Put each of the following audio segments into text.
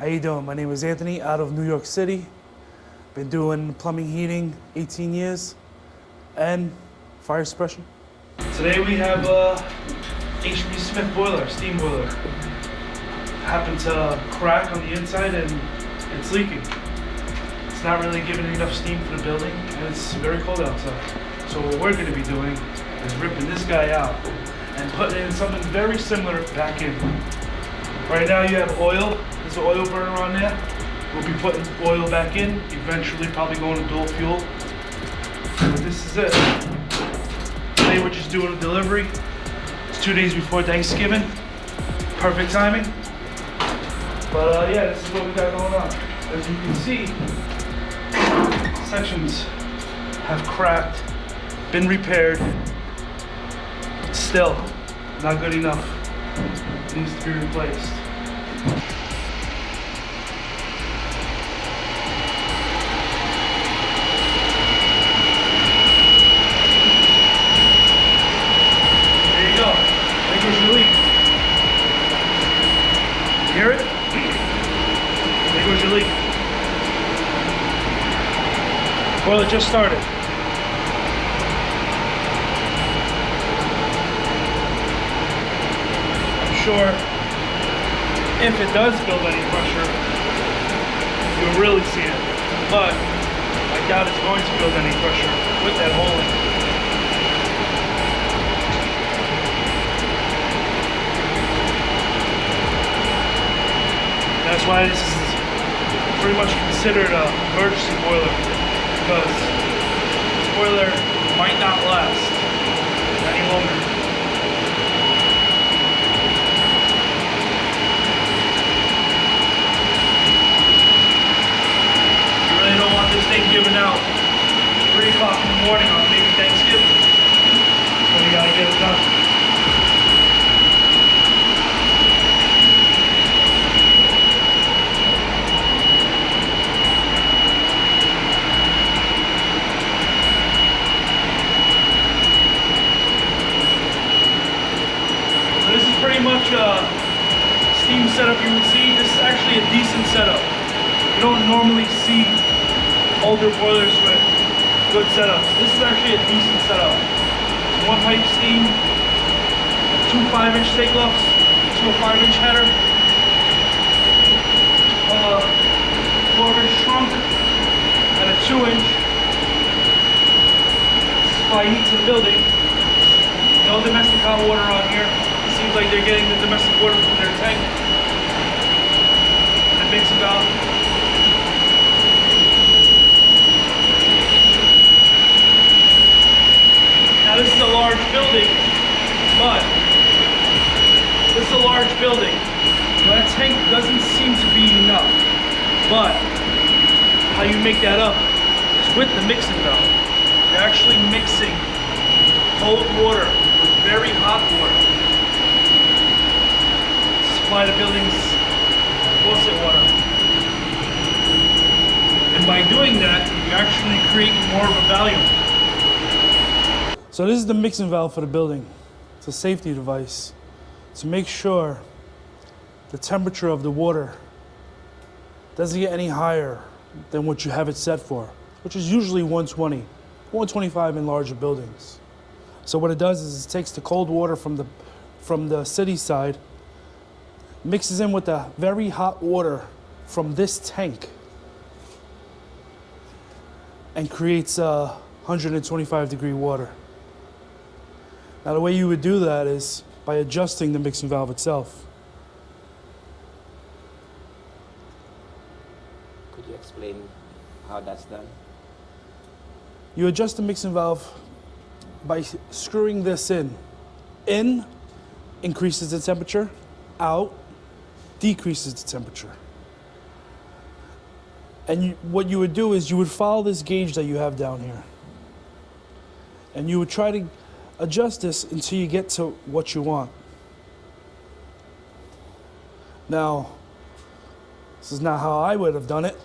How you doing? My name is Anthony, out of New York City. Been doing plumbing, heating, 18 years, and fire suppression. Today we have a HP Smith boiler, steam boiler. Happened to crack on the inside and it's leaking. It's not really giving enough steam for the building, and it's very cold outside. So what we're going to be doing is ripping this guy out and putting in something very similar back in. Right now you have oil. There's an oil burner on there. We'll be putting oil back in, eventually probably going to dual fuel. So this is it. Today we're just doing a delivery. It's 2 days before Thanksgiving. Perfect timing. But yeah, this is what we got going on. As you can see, sections have cracked, been repaired. Still, not good enough. It needs to be replaced. There you go. There goes your leak. You hear it? There goes your leak. Boiler just started. Sure, if it does build any pressure, you'll really see it. But I doubt it's going to build any pressure with that hole in it. That's why this is pretty much considered an emergency boiler, because this boiler might not last any longer. This thing given out 3 o'clock in the morning on maybe Thanksgiving. So we gotta get it done. So this is pretty much a steam setup you would see. This is actually a decent setup. You don't normally see older boilers with good setups. This is actually a decent setup. 1 pipe steam, 2 5-inch take luffs, 2 5-inch header, 4-inch trunk, and a 2-inch supply heat to the building. No domestic hot water on here. It seems like they're getting the domestic water from their tank. And it makes about Now this is a large building, but this is a large building. So that tank doesn't seem to be enough. But how you make that up is with the mixing valve. You're actually mixing cold water with very hot water to supply the building's faucet water. And by doing that, you're actually creating more of a volume. So this is the mixing valve for the building. It's a safety device to make sure the temperature of the water doesn't get any higher than what you have it set for, which is usually 120, 125 in larger buildings. So what it does is it takes the cold water from the city side, mixes in with the very hot water from this tank, and creates 125 degree water. Now the way you would do that is by adjusting the mixing valve itself. Could you explain how that's done? You adjust the mixing valve by screwing this in. In increases the temperature, out decreases the temperature. And what you would do is you would follow this gauge that you have down here. And you would try to adjust this until you get to what you want. Now, this is not how I would have done it.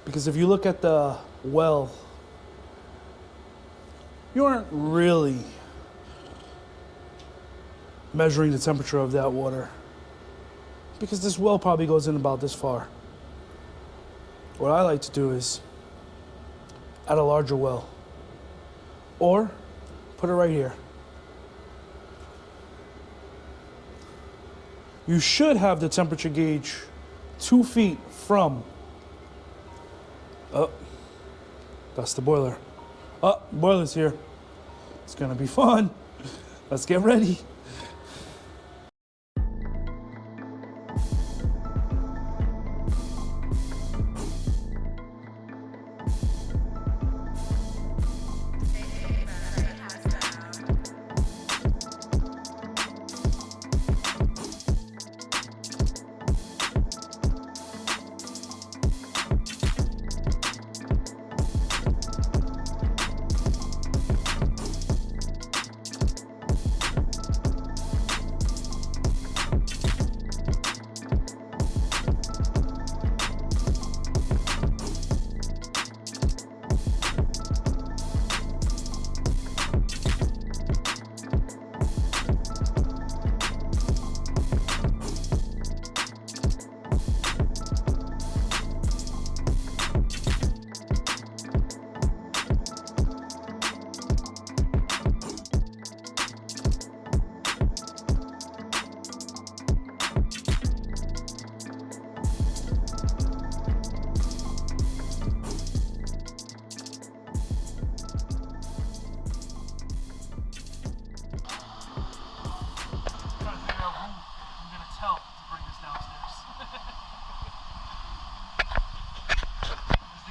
Because if you look at the well, you aren't really measuring the temperature of that water because this well probably goes in about this far. What I like to do is add a larger well, or put it right here. You should have the temperature gauge 2 feet from, oh, that's the boiler. Oh, boiler's here. It's gonna be fun. Let's get ready.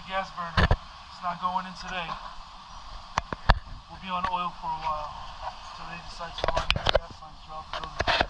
Gas burner. It's not going in today. We'll be on oil for a while until they decide to run the gas lines throughout the building.